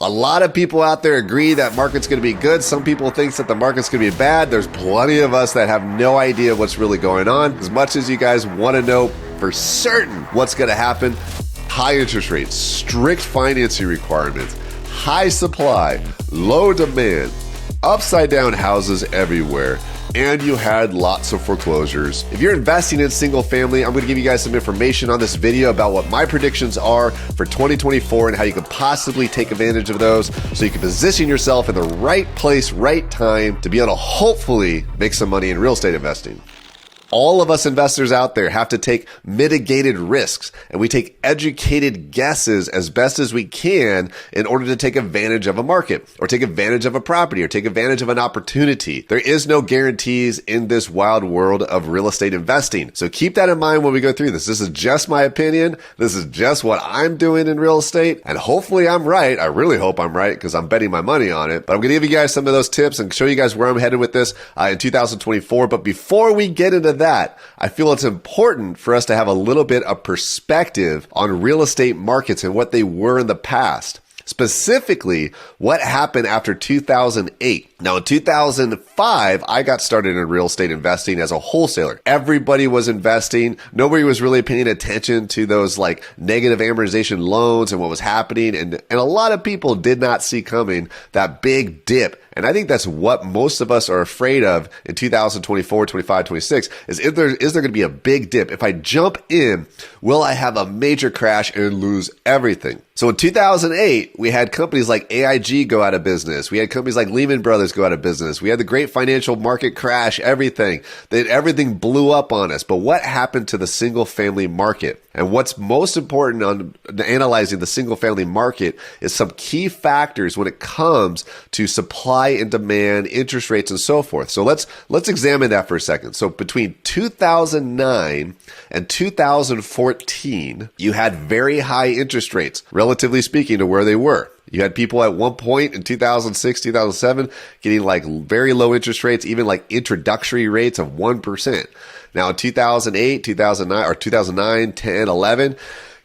A lot of people out there agree that market's going to be good. Some people think that the market's going to be bad. There's plenty of us that have no idea what's really going on. As much as you guys want to know for certain what's going to happen, high interest rates, strict financing requirements, high supply, low demand, upside down houses everywhere, and you had lots of foreclosures. If you're investing in single family, I'm going to give you guys some information on this video about what my predictions are for 2024 and how you can possibly take advantage of those so you can position yourself in the right place, right time to be able to hopefully make some money in real estate investing. All of us investors out there have to take mitigated risks, and we take educated guesses as best as we can in order to take advantage of a market or take advantage of a property or take advantage of an opportunity. There is no guarantees in this wild world of real estate investing. So keep that in mind when we go through this. This is just my opinion. This is just what I'm doing in real estate, and hopefully I'm right. I really hope I'm right because I'm betting my money on it, but I'm going to give you guys some of those tips and show you guys where I'm headed with this in 2024. But before we get into that, I feel it's important for us to have a little bit of perspective on real estate markets and what they were in the past. Specifically, what happened after 2008. Now, in 2005, I got started in real estate investing as a wholesaler. Everybody was investing. Nobody was really paying attention to those like negative amortization loans and what was happening. And a lot of people did not see coming that big dip. And I think that's what most of us are afraid of in 2024, 25, 26 is there going to be a big dip? If I jump in, will I have a major crash and lose everything? So in 2008, we had companies like AIG go out of business. We had companies like Lehman Brothers go out of business. We had the great financial market crash, everything. Everything blew up on us. But what happened to the single family market? And what's most important on analyzing the single family market is some key factors when it comes to supply and demand, interest rates, and so forth. So let's examine that for a second. So between 2009 and 2014, you had very high interest rates, relatively speaking to where they were. You had people at one point in 2006, 2007 getting like very low interest rates, even like introductory rates of 1%. Now in 2008, 2009, or 2009, 10, 11,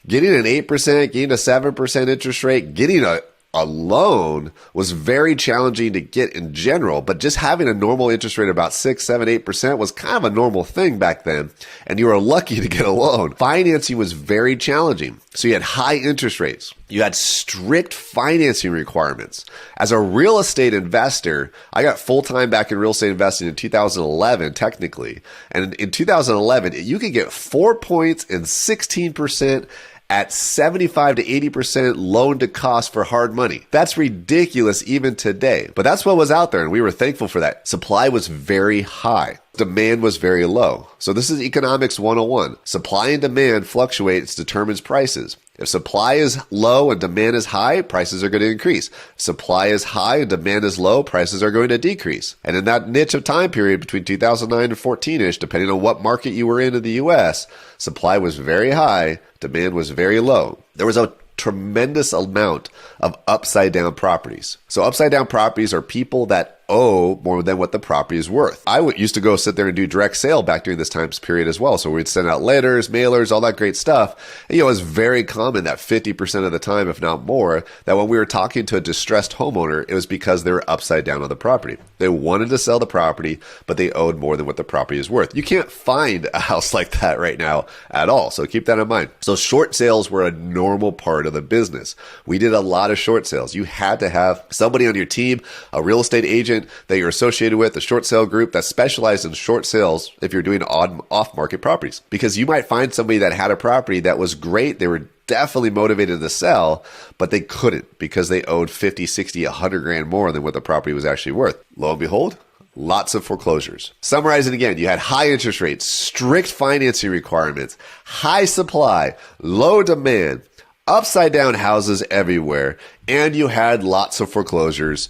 getting an 8%, getting a 7% interest rate, getting a loan was very challenging to get in general, but just having a normal interest rate of about 6, 7, 8% was kind of a normal thing back then, and you were lucky to get a loan. Financing was very challenging. So you had high interest rates. You had strict financing requirements. As a real estate investor, I got full-time back in real estate investing in 2011, technically. And in 2011, you could get 4 points and 16% at 75 to 80% loan to cost for hard money. That's ridiculous even today, but that's what was out there and we were thankful for that. Supply was very high. Demand was very low. So this is economics 101. Supply and demand fluctuates, determines prices. If supply is low and demand is high, prices are going to increase. If supply is high and demand is low, prices are going to decrease. And in that niche of time period between 2009 and 14-ish, depending on what market you were in the US, supply was very high, demand was very low. There was a tremendous amount of upside down properties. So upside down properties are people that owe more than what the property is worth. I used to go sit there and do direct sale back during this time period as well. So we'd send out letters, mailers, all that great stuff. And, it was very common that 50% of the time, if not more, that when we were talking to a distressed homeowner, it was because they were upside down on the property. They wanted to sell the property, but they owed more than what the property is worth. You can't find a house like that right now at all. So keep that in mind. So short sales were a normal part of the business. We did a lot of short sales. You had to have somebody on your team, a real estate agent that you're associated with, a short sale group that specialized in short sales if you're doing off-market properties. Because you might find somebody that had a property that was great. They were definitely motivated to sell, but they couldn't because they owed 50, 60, 100 grand more than what the property was actually worth. Lo and behold, lots of foreclosures. Summarizing again, you had high interest rates, strict financing requirements, high supply, low demand, upside down houses everywhere, and you had lots of foreclosures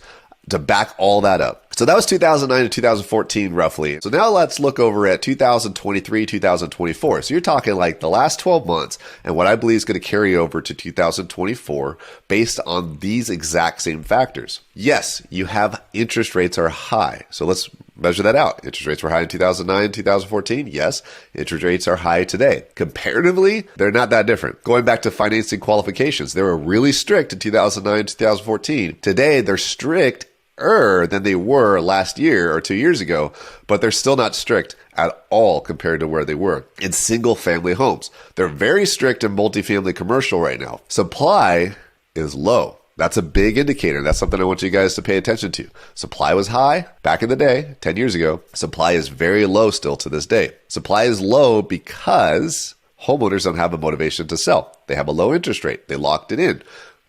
to back all that up. So that was 2009 to 2014 roughly. So now let's look over at 2023, 2024. So you're talking like the last 12 months and what I believe is going to carry over to 2024 based on these exact same factors. Yes, you have interest rates are high. So let's Measure that out. Interest rates were high in 2009, 2014. Yes, interest rates are high today. Comparatively, they're not that different. Going back to financing qualifications, they were really strict in 2009, 2014. Today, they're stricter than they were last year or 2 years ago, but they're still not strict at all compared to where they were in single family homes. They're very strict in multifamily commercial right now. Supply is low. That's a big indicator. That's something I want you guys to pay attention to. Supply was high back in the day, 10 years ago. Supply is very low still to this day. Supply is low because homeowners don't have a motivation to sell. They have a low interest rate. They locked it in.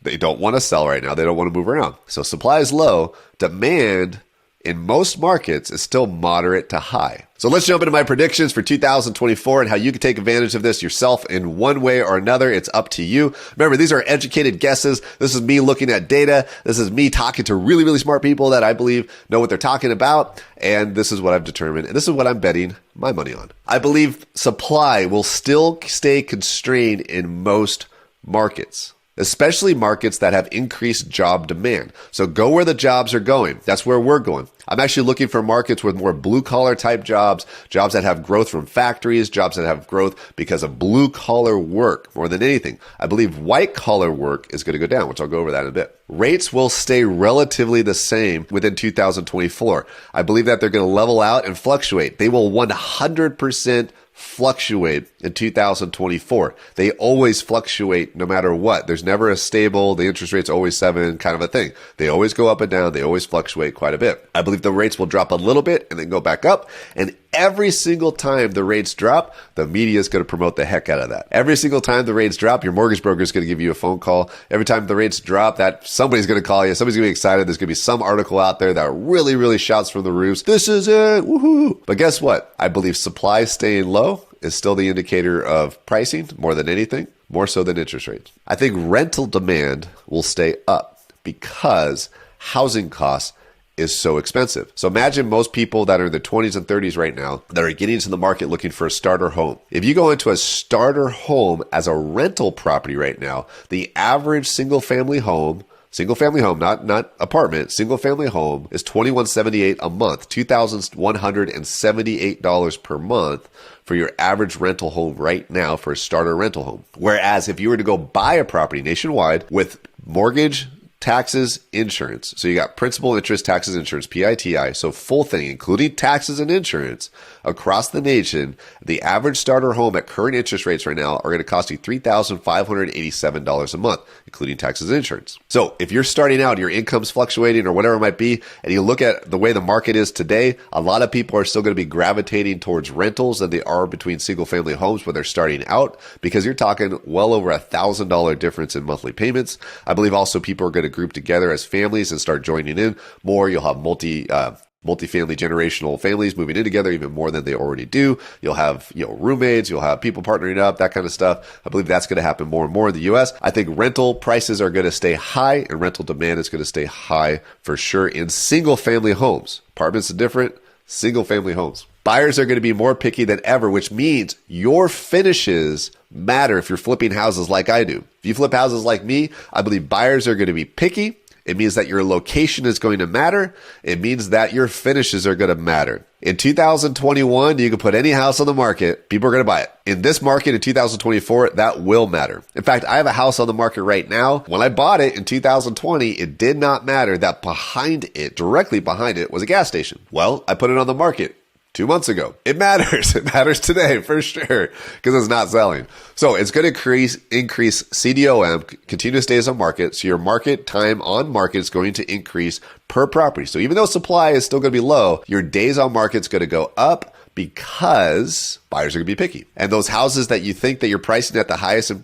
They don't want to sell right now. They don't want to move around. So supply is low. Demand in most markets is still moderate to high. So let's jump into my predictions for 2024 and how you can take advantage of this yourself in one way or another. It's up to you. Remember, these are educated guesses. This is me looking at data. This is me talking to really, really smart people that I believe know what they're talking about. And this is what I've determined. And this is what I'm betting my money on. I believe supply will still stay constrained in most markets, especially markets that have increased job demand. So go where the jobs are going. That's where we're going. I'm actually looking for markets with more blue collar type jobs, jobs that have growth from factories, jobs that have growth because of blue collar work more than anything. I believe white collar work is going to go down, which I'll go over that in a bit. Rates will stay relatively the same within 2024. I believe that they're going to level out and fluctuate. They will 100% fluctuate in 2024. They always fluctuate no matter what. There's never a stable, the interest rate's always 7 kind of a thing. They always go up and down. They always fluctuate quite a bit. I believe the rates will drop a little bit and then go back up. And every single time the rates drop, the media is going to promote the heck out of that. Every single time the rates drop, your mortgage broker is going to give you a phone call. Every time the rates drop, that somebody's going to call you. Somebody's going to be excited. There's going to be some article out there that really, really shouts from the roofs. This is it. Woohoo. But guess what? I believe supply staying low is still the indicator of pricing more than anything, more so than interest rates. I think rental demand will stay up because housing costs is so expensive. So imagine most people that are in their 20s and 30s right now that are getting into the market looking for a starter home. If you go into a starter home as a rental property right now, the average single family home, not apartment, single family home is $2,178 a month, $2,178 per month for your average rental home right now for a starter rental home. Whereas if you were to go buy a property nationwide with mortgage, taxes, insurance. So you got principal, interest, taxes, insurance, PITI. So full thing, including taxes and insurance across the nation, the average starter home at current interest rates right now are going to cost you $3,587 a month, including taxes and insurance. So if you're starting out, your income's fluctuating or whatever it might be, and you look at the way the market is today, a lot of people are still going to be gravitating towards rentals than they are between single family homes when they're starting out, because you're talking well over $1,000 difference in monthly payments. I believe also people are going to group together as families and start joining in more. You'll have multi-family generational families moving in together even more than they already do. You'll have, roommates, you'll have people partnering up, that kind of stuff. I believe that's going to happen more and more in the US. I think rental prices are going to stay high and rental demand is going to stay high for sure in single family homes. Apartments are different, single family homes. Buyers are going to be more picky than ever, which means your finishes matter if you're flipping houses like I do. If you flip houses like me, I believe buyers are going to be picky. It means that your location is going to matter. It means that your finishes are going to matter. In 2021, you can put any house on the market. People are going to buy it. In this market in 2024, that will matter. In fact, I have a house on the market right now. When I bought it in 2020, it did not matter that directly behind it, was a gas station. Well, I put it on the market 2 months ago. It matters. It matters today for sure because it's not selling. So it's going to increase CDOM, continuous days on market. So your market time on market is going to increase per property. So even though supply is still going to be low, your days on market is going to go up because buyers are going to be picky. And those houses that you think that you're pricing at the highest and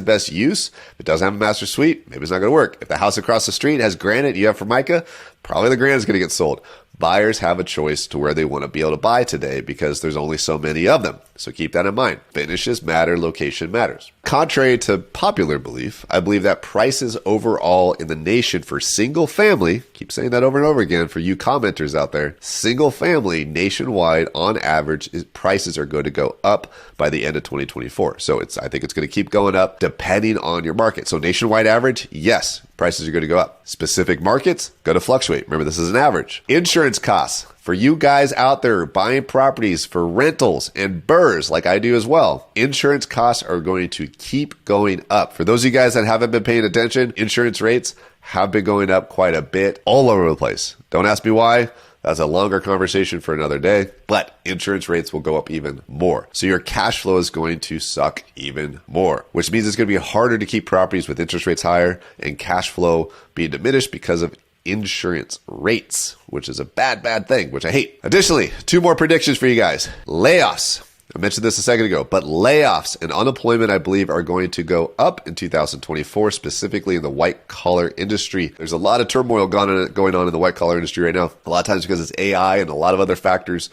best use, if it doesn't have a master suite, maybe it's not going to work. If the house across the street has granite you have Formica, probably the granite is going to get sold. Buyers have a choice to where they want to be able to buy today because there's only so many of them. So keep that in mind. Finishes matter, location matters. Contrary to popular belief, I believe that prices overall in the nation for single family, keep saying that over and over again for you commenters out there, single family nationwide on average, prices are going to go up by the end of 2024. So I think it's going to keep going up depending on your market. So nationwide average, yes, prices are going to go up. Specific markets, going to fluctuate. Remember, this is an average. Insurance costs. For you guys out there buying properties for rentals and BRRRRs like I do as well, insurance costs are going to keep going up. For those of you guys that haven't been paying attention, insurance rates have been going up quite a bit all over the place. Don't ask me why. That's a longer conversation for another day, but insurance rates will go up even more. So your cash flow is going to suck even more, which means it's going to be harder to keep properties with interest rates higher and cash flow being diminished because of insurance rates, which is a bad thing, which I hate. Additionally, 2 more predictions for you guys. Layoffs. I mentioned this a second ago, but layoffs and unemployment, I believe, are going to go up in 2024, specifically in the white collar industry. There's a lot of turmoil going on in the white collar industry right now. A lot of times because it's AI and a lot of other factors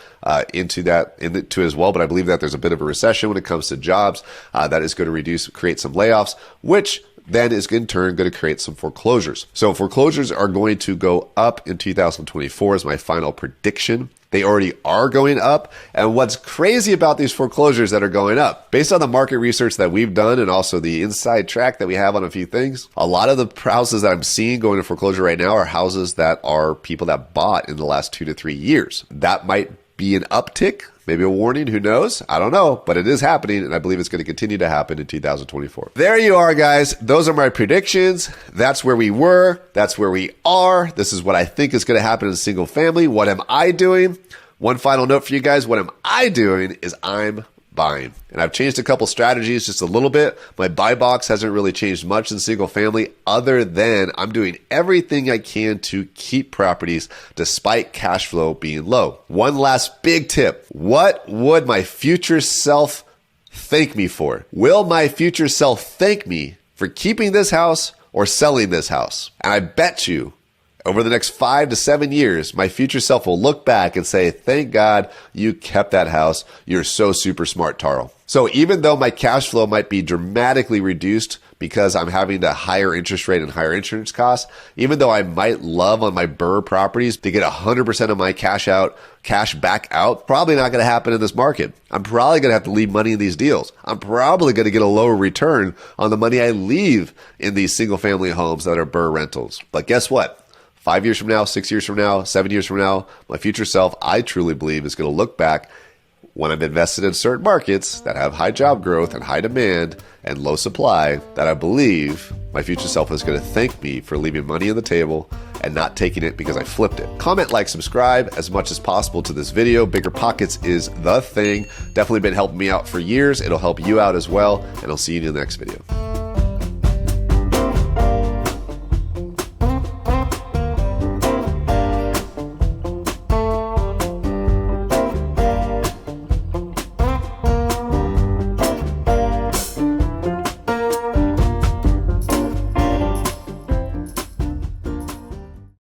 into as well. But I believe that there's a bit of a recession when it comes to jobs that is going to create some layoffs, which then is in turn going to create some foreclosures. So foreclosures are going to go up in 2024 is my final prediction. They already are going up. And what's crazy about these foreclosures that are going up, based on the market research that we've done and also the inside track that we have on a few things, a lot of the houses that I'm seeing going to foreclosure right now are houses that are people that bought in the last 2 to 3 years. That might be an uptick, maybe a warning, who knows? I don't know, but it is happening, and I believe it's going to continue to happen in 2024. There you are, guys. Those are my predictions. That's where we were. That's where we are. This is what I think is going to happen in single family. What am I doing? One final note for you guys. What am I doing is I'm buying. And I've changed a couple strategies just a little bit. My buy box hasn't really changed much in single family other than I'm doing everything I can to keep properties despite cash flow being low. One last big tip. What would my future self thank me for? Will my future self thank me for keeping this house or selling this house? And I bet you over the next 5 to 7 years, my future self will look back and say, thank God you kept that house. You're so super smart, Tarl. So even though my cash flow might be dramatically reduced because I'm having a higher interest rate and higher insurance costs, even though I might love on my BRRRR properties to get 100% of my cash back out, probably not going to happen in this market. I'm probably going to have to leave money in these deals. I'm probably going to get a lower return on the money I leave in these single family homes that are BRRRR rentals. But guess what? 5 years from now, 6 years from now, 7 years from now, my future self, I truly believe, is going to look back when I'm invested in certain markets that have high job growth and high demand and low supply, that I believe my future self is going to thank me for leaving money on the table and not taking it because I flipped it. Comment, like, subscribe as much as possible to this video. BiggerPockets is the thing. Definitely been helping me out for years. It'll help you out as well. And I'll see you in the next video.